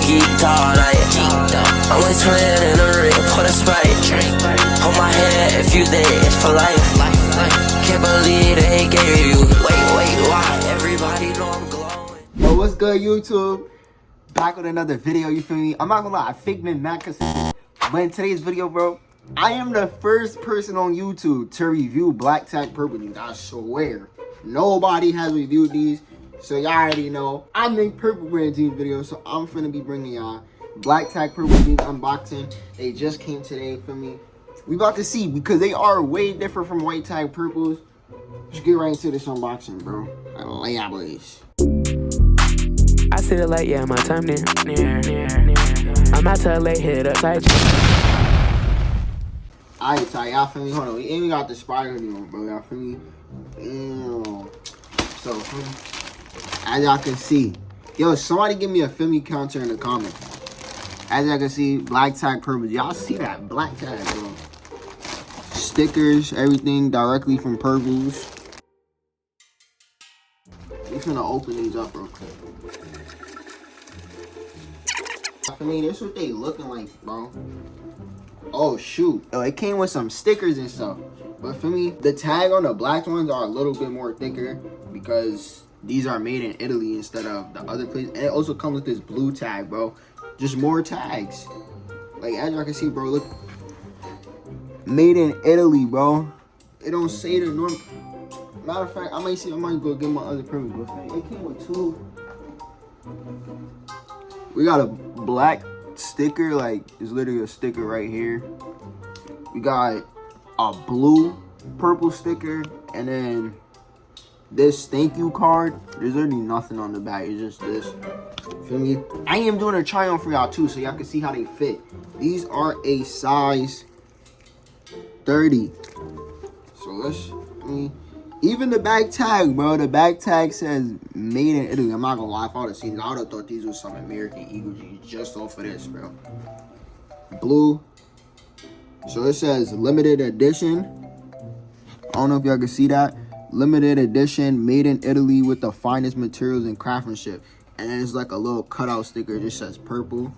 geeked all night. I'm with twin in the ring for the Sprite. Hold my hand if you there, it's for life. Can't believe they gave you. Wait, why? Everybody know I'm glowing. Yo, what's good, YouTube? Back with another video, you feel me? I'm not gonna lie, I fake been mad consistent. But in today's video, bro, I am the first person on YouTube to review black tag purple jeans. I swear. Nobody has reviewed these. So y'all already know I make purple brand jeans videos. So I'm finna be bringing y'all black tag purple jeans unboxing. They just came today for me. We about to see because they are way different from white tag purples. Let's get right into this unboxing, bro. Yeah, boys. I see the light, yeah, my time near. I'm out to late, hit up tight. Alright, Ty, y'all feel me? Hold on, we ain't got the spider anymore, bro. Y'all feel me? Damn. So, as y'all can see, yo, somebody give me a feel me counter in the comments. As y'all can see, black tag purple. Y'all see that black tag, bro? Stickers, everything directly from purples. We finna open these up real quick. For me, this is what they looking like, bro. Oh shoot. Oh, it came with some stickers and stuff. But for me, the tag on the black ones are a little bit more thicker because these are made in Italy instead of the other place. And it also comes with this blue tag, bro. Just more tags. Like, as y'all can see, bro, look. Made in Italy, bro. It don't say the norm. Matter of fact, I might go get my other purpose. But it came with two. We got a black sticker, like it's literally a sticker right here. We got a blue purple sticker, and then this thank you card. There's literally nothing on the back, it's just this. Feel me? I am doing a try on for y'all too, so y'all can see how they fit. These are a size 30. So let's even the back tag, bro. The back tag says made in Italy. I'm not gonna lie, if I would have seen it, I would have thought these were some American Eagle jeans just off of this, bro. Blue. So it says limited edition. I don't know if y'all can see that. Limited edition, made in Italy with the finest materials and craftsmanship. And then it's like a little cutout sticker. It just says purple.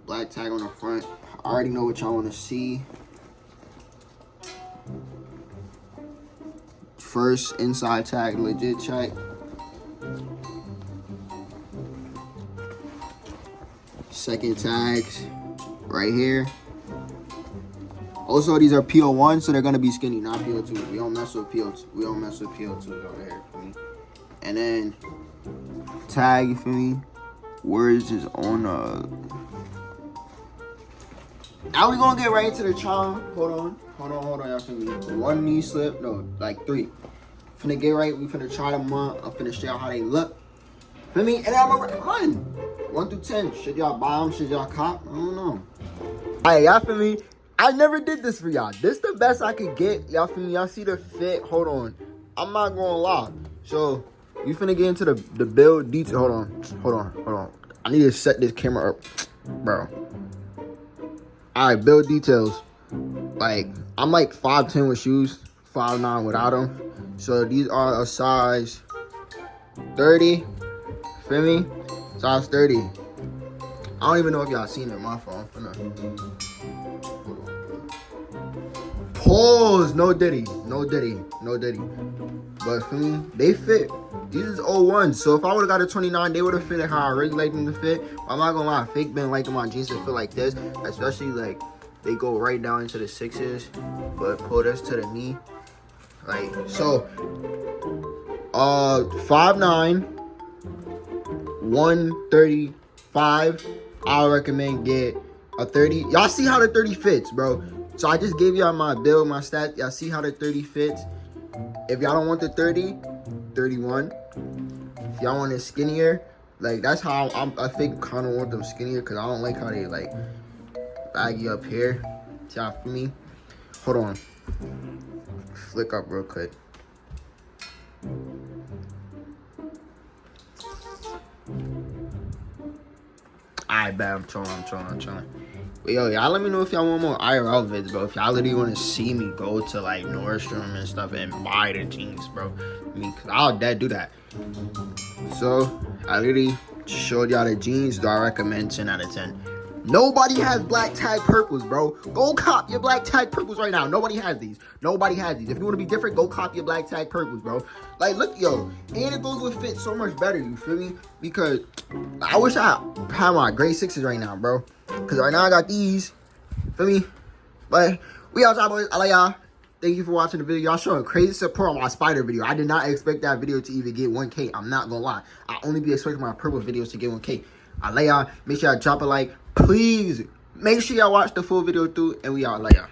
Black tag on the front. I already know what y'all want to see. First inside tag, legit check. Second tags right here. Also, these are PO1, so they're gonna be skinny, not PO2. We don't mess with PO2. We don't mess with PO2 over here, for me. And then tag, you feel me? Words is on Now we gonna get right into the charm. Hold on, y'all feel me? One knee slip, no, like three. Finna get right, we finna try them on. I'm finna show y'all how they look. Feel me? And then I'm gonna run. 1 through 10. Should y'all buy them? Should y'all cop? I don't know. Alright, y'all feel me? I never did this for y'all. This the best I could get. Y'all feel me? Y'all see the fit? Hold on. I'm not gonna lie. So, you finna get into the build detail. Hold on. I need to set this camera up. Bro. Alright, build details. Like, I'm like 5'10" with shoes, 5'9" without them. So these are a size 30. Feel me? Size 30. I don't even know if y'all seen it. My phone. Pause. No diddy. But feel me? They fit. These is 01. So if I would have got a 29, they would have fitted how I really like them to fit. I'm not gonna lie, fake been liking my jeans to fit like this, especially like they go right down into the 6s, but pull this to the knee. Like, so 5'9", 135. I recommend get a 30. Y'all see how the 30 fits, bro. So I just gave y'all my build, my stats. Y'all see how the 30 fits. If y'all don't want the 30, 31. If y'all want it skinnier, like that's how I think kind of want them skinnier, because I don't like how they like baggy up here. Y'all for me? Hold on. Flick up real quick. Alright, bad. I'm trolling. But yo, y'all let me know if y'all want more IRL vids, bro. If y'all literally want to see me go to like Nordstrom and stuff and buy the jeans, bro. I mean, cause I'll dead do that. So I literally showed y'all the jeans. Do I recommend 10 out of 10? Nobody has black tag purples, bro. Go cop your black tag purples right now. Nobody has these. Nobody has these. If you want to be different, go cop your black tag purples, bro. Like, look, yo. And it goes with fit so much better, you feel me? Because I wish I had my grade 6s right now, bro. Because right now I got these. Feel me? But we out, y'all boys. I like y'all. Thank you for watching the video. Y'all showing crazy support on my spider video. I did not expect that video to even get 1K. I'm not gonna lie. I only be expecting my purple videos to get 1K. I love y'all. Make sure y'all drop a like. Please make sure y'all watch the full video through. And we out. I love y'all.